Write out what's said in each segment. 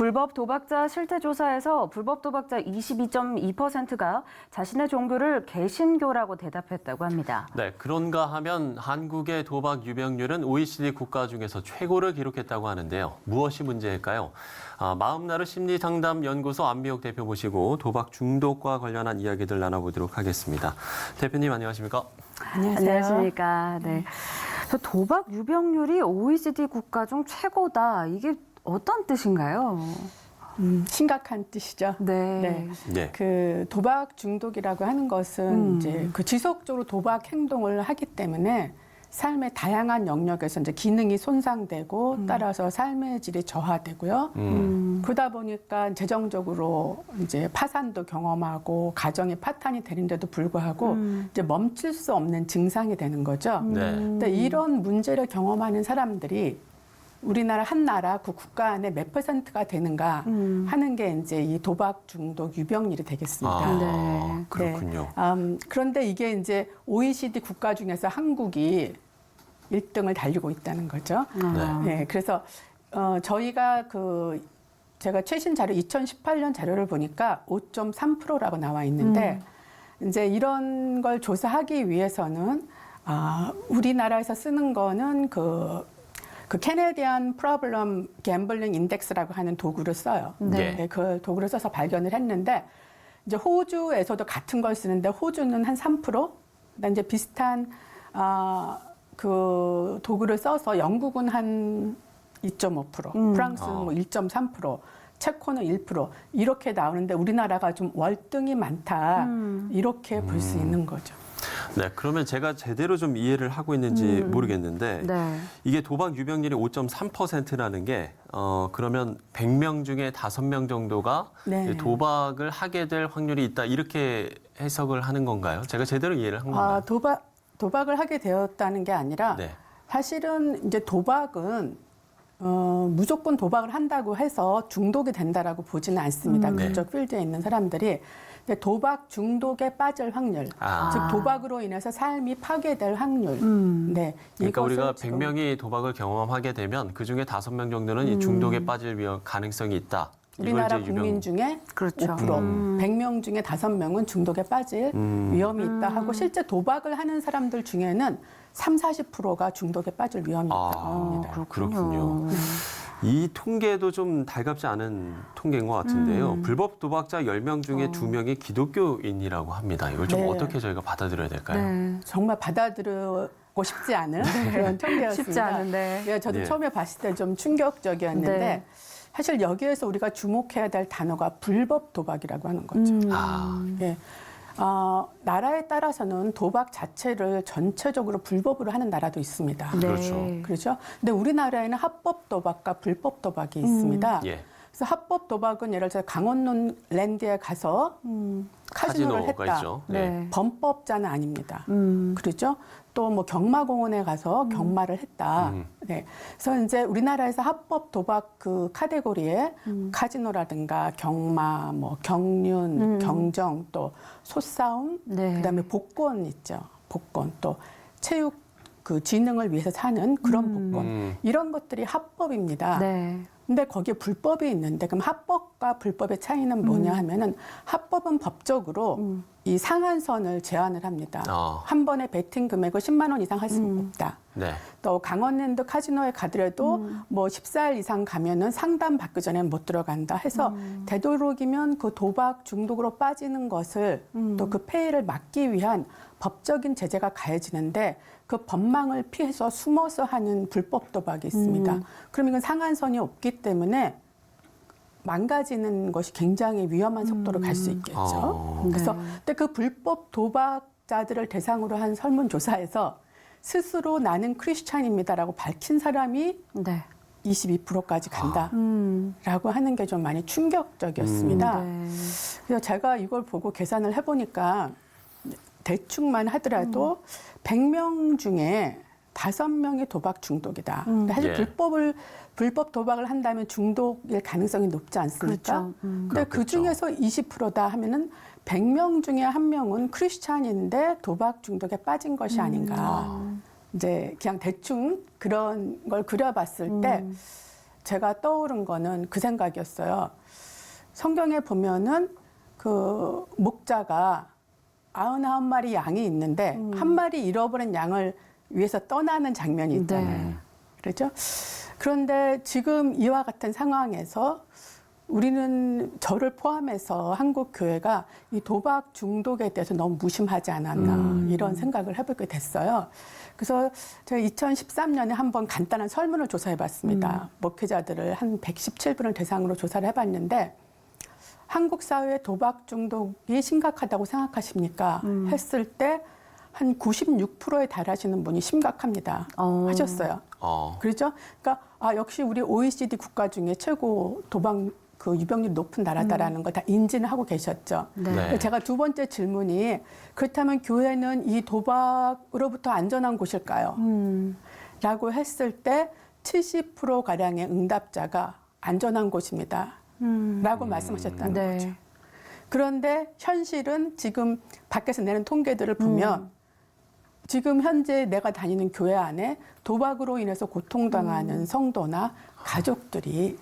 불법 도박자 실태조사에서 불법 도박자 22.2%가 자신의 종교를 개신교라고 대답했다고 합니다. 네, 그런가 하면 한국의 도박 유병률은 OECD 국가 중에서 최고를 기록했다고 하는데요. 무엇이 문제일까요? 마음나루 심리상담연구소 안미옥 대표 모시고 도박 중독과 관련한 이야기들 나눠보도록 하겠습니다. 대표님 안녕하십니까? 안녕하십니까? 네. 도박 유병률이 OECD 국가 중 최고다. 이게 어떤 뜻인가요? 심각한 뜻이죠. 네. 네. 그 도박 중독이라고 하는 것은 이제 그 지속적으로 도박 행동을 하기 때문에 삶의 다양한 영역에서 이제 기능이 손상되고 따라서 삶의 질이 저하되고요. 그러다 보니까 재정적으로 이제 파산도 경험하고 가정이 파탄이 되는데도 불구하고 이제 멈출 수 없는 증상이 되는 거죠. 네. 근데 이런 문제를 경험하는 사람들이 우리나라 한 나라 그 국가 안에 몇 %가 되는가 하는 게 이제 이 도박 중독 유병률이 되겠습니다. 네. 그렇군요. 그런데 이게 이제 OECD 국가 중에서 한국이 1등을 달리고 있다는 거죠. 네, 그래서 저희가 제가 최신 자료 2018년 자료를 보니까 5.3%라고 나와 있는데 이제 이런 걸 조사하기 위해서는 우리나라에서 쓰는 거는 그 캐네디안 프로블럼 갬블링 인덱스라고 하는 도구를 써요. 네. 네, 그 도구를 써서 발견을 했는데 이제 호주에서도 같은 걸 쓰는데 호주는 한 3%, 그다음에 이제 비슷한 그 도구를 써서 영국은 한 2.5%, 프랑스는 뭐 1.3%, 체코는 1% 이렇게 나오는데 우리나라가 좀 월등히 많다 이렇게 볼 수 있는 거죠. 네, 그러면 제가 제대로 좀 이해를 하고 있는지 모르겠는데 네. 이게 도박 유병률이 5.3%라는 게 그러면 100명 중에 5명 정도가 네. 도박을 하게 될 확률이 있다 이렇게 해석을 하는 건가요? 제가 제대로 이해를 한 건가요? 도박을 하게 되었다는 게 아니라 네. 사실은 이제 도박은 무조건 도박을 한다고 해서 중독이 된다라고 보지는 않습니다. 그쪽 필드에 있는 사람들이 도박 중독에 빠질 확률, 즉 도박으로 인해서 삶이 파괴될 확률. 네, 그러니까 우리가 지금 100명이 도박을 경험하게 되면 그중에 5명 정도는 이 중독에 빠질 가능성이 있다. 우리나라 이걸 이제 국민 중에 그렇죠. 5%, 100명 중에 5명은 중독에 빠질 위험이 있다 하고 실제 도박을 하는 사람들 중에는 30~40%가 중독에 빠질 위험이 있다고 합니다. 그렇군요. 이 통계도 좀 달갑지 않은 통계인 것 같은데요. 불법 도박자 10명 중에 2명이 기독교인이라고 합니다. 이걸 좀 네. 어떻게 저희가 받아들여야 될까요? 네. 정말 받아들이고 싶지 않은 그런 통계였습니다. 쉽지 않은데. 예, 저도 네. 처음에 봤을 때 좀 충격적이었는데 네. 사실 여기에서 우리가 주목해야 될 단어가 불법 도박이라고 하는 거죠. 예. 나라에 따라서는 도박 자체를 전체적으로 불법으로 하는 나라도 있습니다. 네. 그렇죠? 근데 우리나라에는 합법 도박과 불법 도박이 있습니다. 예. 그래서 합법 도박은 예를 들어 강원도 랜드에 가서 카지노를 카지노가 했다. 있죠. 네. 범법자는 아닙니다. 그렇죠? 또 뭐 경마공원에 가서 경마를 했다. 네. 그래서 이제 우리나라에서 합법 도박 그 카테고리에 카지노라든가 경마, 뭐 경륜, 경정, 또 소싸움, 네. 그다음에 복권 있죠. 복권 또 체육 그 지능을 위해서 사는 그런 복권 이런 것들이 합법입니다. 네. 근데 거기에 불법이 있는데 그럼 합법과 불법의 차이는 뭐냐 하면은 합법은 법적으로 이 상한선을 제한을 합니다. 한 번에 베팅 금액을 10만 원 이상 할 수는 없다. 네. 또 강원랜드 카지노에 가더라도 뭐 14일 이상 가면은 상담 받기 전에 못 들어간다 해서 되도록이면 그 도박 중독으로 빠지는 것을 또 그 폐해를 막기 위한 법적인 제재가 가해지는데 그 법망을 피해서 숨어서 하는 불법 도박이 있습니다. 그럼 이건 상한선이 없기 때문에 망가지는 것이 굉장히 위험한 속도로 갈 수 있겠죠. 그래서 근데 그 불법 도박자들을 대상으로 한 설문조사에서 스스로 나는 크리스찬입니다라고 밝힌 사람이 네. 22%까지 간다라고 하는 게 좀 많이 충격적이었습니다. 네. 그래서 제가 이걸 보고 계산을 해보니까 대충만 하더라도 100명 중에 5명이 도박 중독이다. 근데 사실 예. 불법 도박을 한다면 중독일 가능성이 높지 않습니까? 그렇죠. 근데 그 중에서 20%다 하면은 100명 중에 1명은 크리스찬인데 도박 중독에 빠진 것이 아닌가. 이제 그냥 대충 그런 걸 그려봤을 때 제가 떠오른 거는 그 생각이었어요. 성경에 보면은 그 목자가 99마리 양이 있는데 한 마리 잃어버린 양을 위해서 떠나는 장면이 있잖아요. 네. 그렇죠? 그런데 지금 이와 같은 상황에서 우리는 저를 포함해서 한국 교회가 이 도박 중독에 대해서 너무 무심하지 않았나 이런 생각을 해보게 됐어요. 그래서 제가 2013년에 한번 간단한 설문을 조사해 봤습니다. 목회자들을 한 117분을 대상으로 조사를 해봤는데 한국 사회의 도박 중독이 심각하다고 생각하십니까? 했을 때 한 96%에 달하시는 분이 심각합니다. 하셨어요. 그렇죠? 그러니까 역시 우리 OECD 국가 중에 최고 도박 그 유병률이 높은 나라다라는 걸 다 인지는 하고 계셨죠. 네. 제가 두 번째 질문이 그렇다면 교회는 이 도박으로부터 안전한 곳일까요? 라고 했을 때 70%가량의 응답자가 안전한 곳입니다. 라고 말씀하셨다는 네. 거죠. 그런데 현실은 지금 밖에서 내는 통계들을 보면 지금 현재 내가 다니는 교회 안에 도박으로 인해서 고통당하는 성도나 가족들이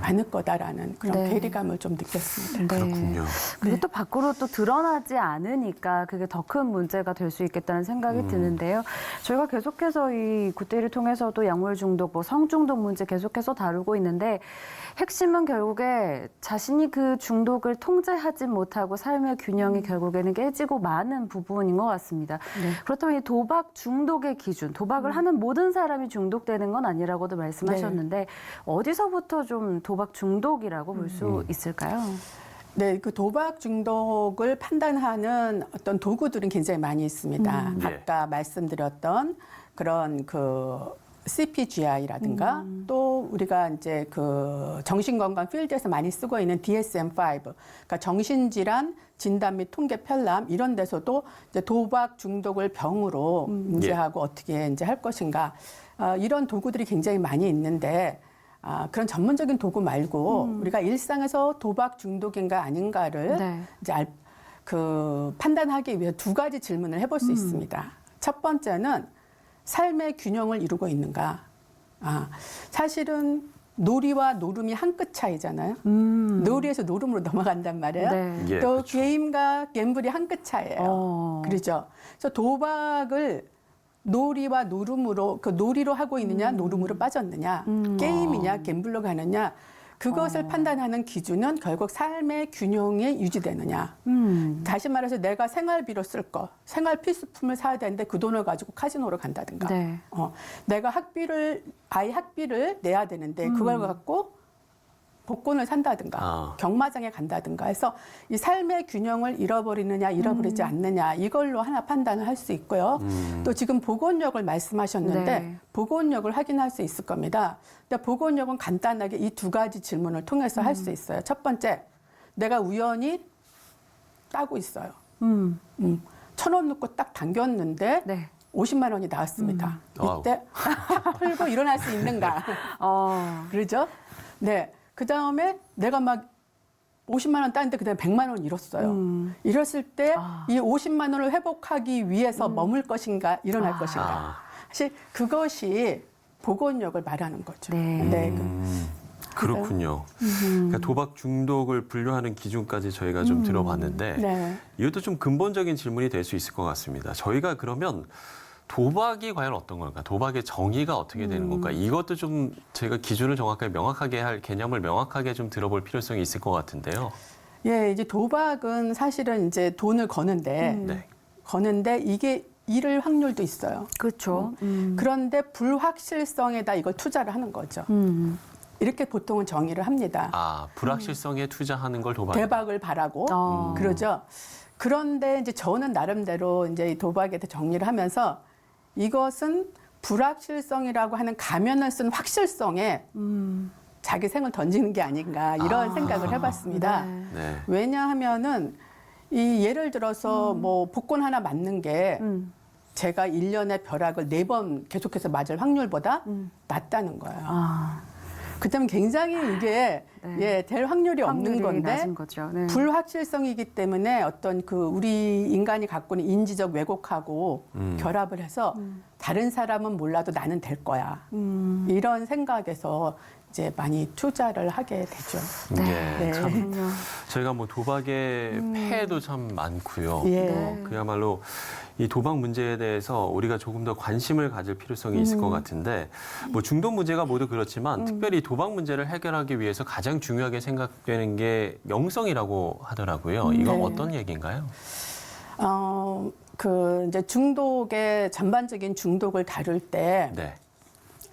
많을 거다라는 그런 네. 괴리감을 좀 느꼈습니다. 그렇군요. 그리고 네. 또 밖으로 또 드러나지 않으니까 그게 더 큰 문제가 될 수 있겠다는 생각이 드는데요. 저희가 계속해서 이 굿데이를 통해서도 약물 중독, 뭐 성중독 문제 계속해서 다루고 있는데 핵심은 결국에 자신이 그 중독을 통제하지 못하고 삶의 균형이 결국에는 깨지고 마는 부분인 것 같습니다. 네. 그렇다면 이 도박 중독의 기준, 도박을 하는 모든 사람이 중독되는 건 아니라고도 말씀하셨는데 어디서부터 좀 도박 중독이라고 볼 수 있을까요? 네, 그 도박 중독을 판단하는 어떤 도구들은 굉장히 많이 있습니다. 네. 아까 말씀드렸던 그런 그 CPGI라든가 또 우리가 이제 그 정신건강 필드에서 많이 쓰고 있는 DSM-5, 그러니까 정신질환 진단 및 통계 편람 이런 데서도 이제 도박 중독을 병으로 인지하고 어떻게 이제 할 것인가 이런 도구들이 굉장히 많이 있는데 그런 전문적인 도구 말고 우리가 일상에서 도박 중독인가 아닌가를 네. 이제 그 판단하기 위해 두 가지 질문을 해볼 수 있습니다. 첫 번째는 삶의 균형을 이루고 있는가? 사실은 놀이와 노름이 한 끗 차이잖아요. 놀이에서 노름으로 넘어간단 말이에요. 네. 예, 또 그렇죠. 게임과 갬블이 한 끗 차이예요. 그렇죠. 그래서 도박을 놀이와 노름으로 그 놀이로 하고 있느냐, 노름으로 빠졌느냐, 게임이냐, 갬블로 가느냐. 그것을 판단하는 기준은 결국 삶의 균형이 유지되느냐. 다시 말해서 내가 생활비로 쓸 거, 생활 필수품을 사야 되는데 그 돈을 가지고 카지노로 간다든가. 네. 내가 아이 학비를 내야 되는데 그걸 갖고 복권을 산다든가 경마장에 간다든가 해서 이 삶의 균형을 잃어버리느냐 잃어버리지 않느냐 이걸로 하나 판단을 할 수 있고요. 또 지금 보건력을 말씀하셨는데 네. 보건력을 확인할 수 있을 겁니다. 근데 보건력은 간단하게 이 두 가지 질문을 통해서 할 수 있어요. 첫 번째, 내가 우연히 따고 있어요. 1,000원 넣고 딱 당겼는데 네. 50만 원이 나왔습니다. 와우. 이때 풀고 일어날 수 있는가? 그러죠? 네. 그 다음에 내가 막 50만 원 따는데 그다음에 100만 원 잃었어요. 잃었을 때 이 50만 원을 회복하기 위해서 머물 것인가, 일어날 것인가. 사실 그것이 보건력을 말하는 거죠. 네. 그렇군요. 그러니까 도박 중독을 분류하는 기준까지 저희가 좀 들어봤는데 네. 이것도 좀 근본적인 질문이 될 수 있을 것 같습니다. 저희가 그러면 도박이 과연 어떤 걸까? 도박의 정의가 어떻게 되는 건가? 이것도 좀 제가 기준을 정확하게 명확하게 할 개념을 명확하게 좀 들어볼 필요성이 있을 것 같은데요. 예, 이제 도박은 사실은 이제 돈을 거는데 네. 이게 잃을 확률도 있어요. 그렇죠. 그런데 불확실성에다 이걸 투자를 하는 거죠. 이렇게 보통은 정의를 합니다. 불확실성에 투자하는 걸 도박. 대박을 바라고 그러죠. 그런데 이제 저는 나름대로 이제 이 도박에 대해 정리를 하면서 이것은 불확실성이라고 하는 가면을 쓴 확실성에 자기 생을 던지는 게 아닌가 이런 생각을 해봤습니다. 네. 왜냐하면은 이 예를 들어서 뭐 복권 하나 맞는 게 제가 1년에 벼락을 4번 계속해서 맞을 확률보다 낮다는 거예요. 그다음 굉장히 이게 네. 될 확률이 없는 확률이 건데 낮은 거죠. 네. 불확실성이기 때문에 어떤 그 우리 인간이 갖고 있는 인지적 왜곡하고 결합을 해서 다른 사람은 몰라도 나는 될 거야. 이런 생각에서 이제 많이 투자를 하게 되죠. 네. 참 그렇군요. 저희가 뭐 도박의 폐해도 참 많고요. 예. 그야말로 이 도박 문제에 대해서 우리가 조금 더 관심을 가질 필요성이 있을 것 같은데 뭐 중독 문제가 모두 그렇지만 특별히 도박 문제를 해결하기 위해서 가장 중요하게 생각되는 게 명성이라고 하더라고요. 이건 네. 어떤 얘기인가요? 그 이제 중독의 전반적인 중독을 다룰 때 네.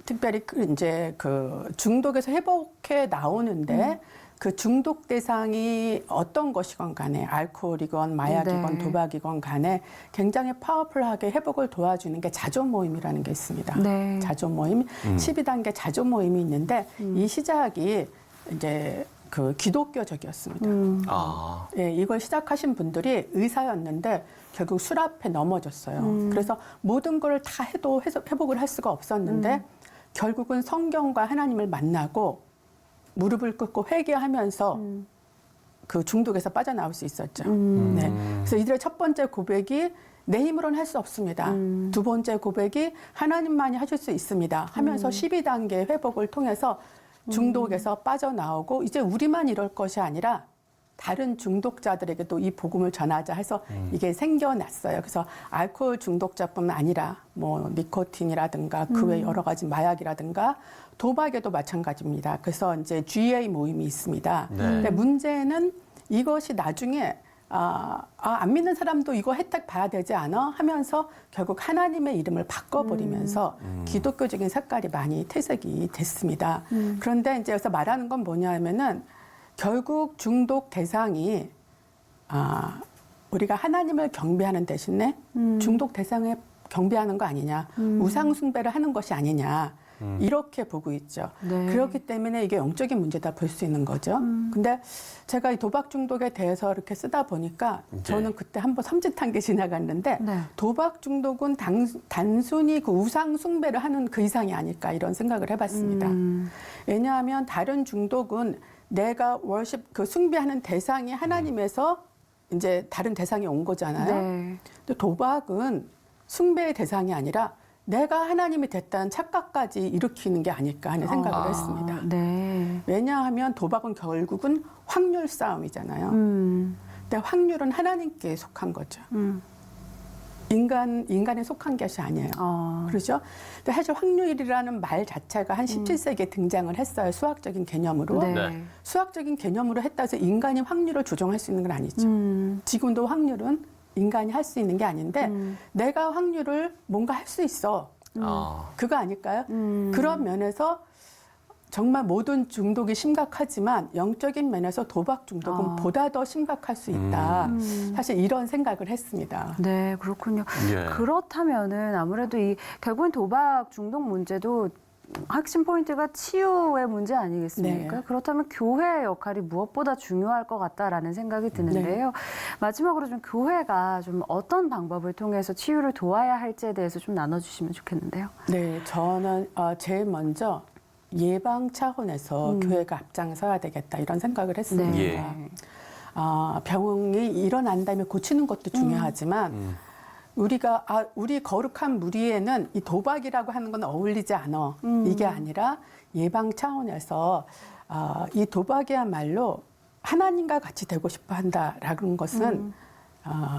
특별히 이제 그 중독에서 회복해 나오는데 그 중독 대상이 어떤 것이건 간에 알코올이건 마약이건 네. 도박이건 간에 굉장히 파워풀하게 회복을 도와주는 게 자조 모임이라는 게 있습니다. 네. 자조 모임, 12단계 자조 모임이 있는데 이 시작이 이제 그 기독교적이었습니다. 아, 예, 이걸 시작하신 분들이 의사였는데 결국 술 앞에 넘어졌어요. 그래서 모든 걸 다 해도 회복을 할 수가 없었는데 결국은 성경과 하나님을 만나고 무릎을 꿇고 회개하면서 그 중독에서 빠져나올 수 있었죠. 네. 그래서 이들의 첫 번째 고백이 내 힘으로는 할 수 없습니다. 두 번째 고백이 하나님만이 하실 수 있습니다. 하면서 12단계 회복을 통해서 중독에서 빠져나오고 이제 우리만 이럴 것이 아니라 다른 중독자들에게도 이 복음을 전하자 해서 이게 생겨났어요. 그래서 알코올 중독자뿐만 아니라 뭐 니코틴이라든가 그 외 여러 가지 마약이라든가 도박에도 마찬가지입니다. 그래서 이제 GA 모임이 있습니다. 네. 근데 문제는 이것이 나중에 안 믿는 사람도 이거 혜택 봐야 되지 않아? 하면서 결국 하나님의 이름을 바꿔버리면서 기독교적인 색깔이 많이 퇴색이 됐습니다. 그런데 이제 여기서 말하는 건 뭐냐면은 결국 중독 대상이 우리가 하나님을 경배하는 대신에 중독 대상에 경배하는 거 아니냐, 우상 숭배를 하는 것이 아니냐. 이렇게 보고 있죠. 네. 그렇기 때문에 이게 영적인 문제다 볼 수 있는 거죠. 근데 제가 이 도박 중독에 대해서 이렇게 쓰다 보니까 저는 그때 한번 섬찟한 게 지나갔는데 네. 도박 중독은 단순히 그 우상 숭배를 하는 그 이상이 아닐까 이런 생각을 해봤습니다. 왜냐하면 다른 중독은 내가 월십 그 숭배하는 대상이 하나님에서 이제 다른 대상이 온 거잖아요. 네. 근데 도박은 숭배의 대상이 아니라 내가 하나님이 됐다는 착각까지 일으키는 게 아닐까 하는 생각을 했습니다. 네. 왜냐하면 도박은 결국은 확률 싸움이잖아요. 근데 확률은 하나님께 속한 거죠. 인간에 속한 것이 아니에요. 그렇죠? 근데 사실 확률이라는 말 자체가 한 17세기에 등장을 했어요. 수학적인 개념으로. 네. 네. 수학적인 개념으로 했다 해서 인간이 확률을 조정할 수 있는 건 아니죠. 지금도 확률은 인간이 할 수 있는 게 아닌데 내가 확률을 뭔가 할 수 있어. 그거 아닐까요? 그런 면에서 정말 모든 중독이 심각하지만 영적인 면에서 도박 중독은 보다 더 심각할 수 있다. 사실 이런 생각을 했습니다. 네, 그렇군요. 예. 그렇다면은 아무래도 결국엔 도박 중독 문제도 핵심 포인트가 치유의 문제 아니겠습니까? 네. 그렇다면 교회의 역할이 무엇보다 중요할 것 같다라는 생각이 드는데요. 마지막으로 좀 교회가 좀 어떤 방법을 통해서 치유를 도와야 할지에 대해서 좀 나눠주시면 좋겠는데요. 네, 저는 제일 먼저 예방 차원에서 교회가 앞장서야 되겠다 이런 생각을 했습니다. 네. 예. 병이 일어난 다음에 고치는 것도 중요하지만 우리 거룩한 무리에는 이 도박이라고 하는 건 어울리지 않아. 이게 아니라 예방 차원에서 이 도박이야말로 하나님과 같이 되고 싶어 한다라는 것은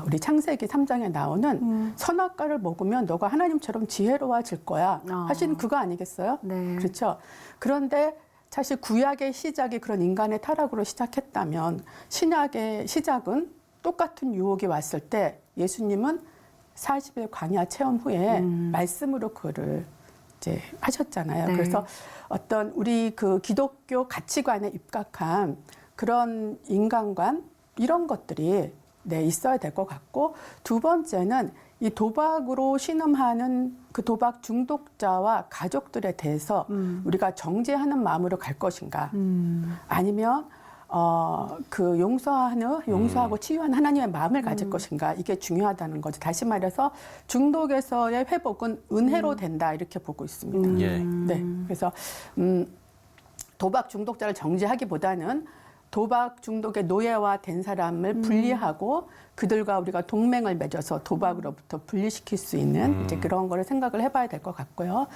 우리 창세기 3장에 나오는 선악과를 먹으면 너가 하나님처럼 지혜로워질 거야. 사실 그거 아니겠어요? 네. 그렇죠. 그런데 사실 구약의 시작이 그런 인간의 타락으로 시작했다면 신약의 시작은 똑같은 유혹이 왔을 때 예수님은 40일 광야 체험 후에 말씀으로 그를 이제 하셨잖아요. 네. 그래서 어떤 우리 그 기독교 가치관에 입각한 그런 인간관 이런 것들이 있어야 될 것 같고 두 번째는 이 도박으로 신음하는 그 도박 중독자와 가족들에 대해서 우리가 정죄하는 마음으로 갈 것인가 아니면 그 용서하고 치유하는 하나님의 마음을 가질 것인가 이게 중요하다는 거죠. 다시 말해서 중독에서의 회복은 은혜로 된다 이렇게 보고 있습니다. 예. 네, 그래서 도박 중독자를 정지하기보다는 도박 중독의 노예화 된 사람을 분리하고 그들과 우리가 동맹을 맺어서 도박으로부터 분리시킬 수 있는 이제 그런 거를 생각을 해봐야 될 것 같고요.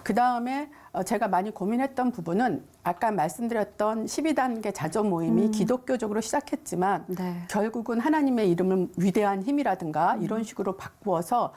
그 다음에 제가 많이 고민했던 부분은 아까 말씀드렸던 12단계 자조 모임이 기독교적으로 시작했지만 네. 결국은 하나님의 이름을 위대한 힘이라든가 이런 식으로 바꾸어서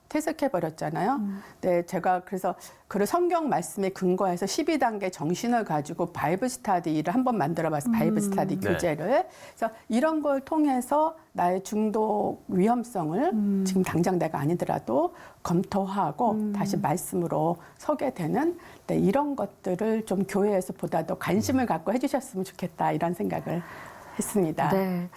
퇴색해버렸잖아요. 네, 제가 그래서 그 성경 말씀에 근거해서 12단계 정신을 가지고 바이블 스타디를 한번 만들어봤어요. 바이블 스타디 네. 교재를. 그래서 이런 걸 통해서 나의 중독 위험성을 지금 당장 내가 아니더라도 검토하고 다시 말씀으로 서게 되는 네, 이런 것들을 좀 교회에서 보다 더 관심을 갖고 해주셨으면 좋겠다 이런 생각을 했습니다. 네.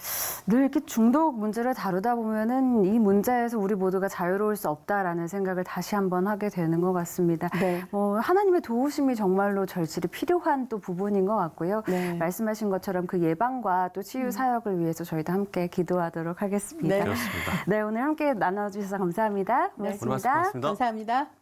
늘 이렇게 중독 문제를 다루다 보면은 이 문제에서 우리 모두가 자유로울 수 없다라는 생각을 다시 한번 하게 되는 것 같습니다. 네. 하나님의 도우심이 정말로 절실히 필요한 또 부분인 것 같고요. 네. 말씀하신 것처럼 그 예방과 또 치유 사역을 위해서 저희도 함께 기도하도록 하겠습니다. 네. 그렇습니다. 네, 오늘 함께 나눠주셔서 감사합니다. 네. 오늘 말씀 고맙습니다. 감사합니다.